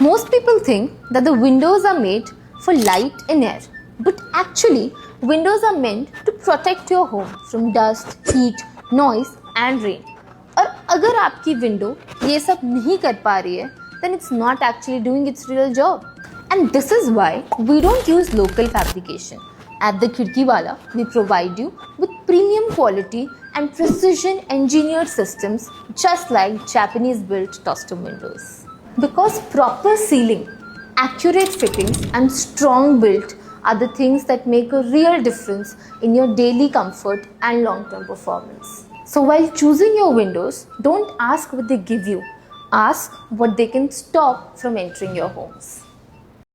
Most people think that the windows are made for light and air, but actually windows are meant to protect your home from dust, heat, noise and rain. और अगर आपकी window ये सब नहीं कर पा रही है, then it's not actually doing its real job. And this is why we don't use local fabrication. At the Khidkiwala, we provide you with premium quality and precision engineered systems just like Japanese built Tostom windows. Because proper sealing, accurate fittings and strong build are the things that make a real difference in your daily comfort and long-term performance. So while choosing your windows, don't ask what they give you. Ask what they can stop from entering your homes.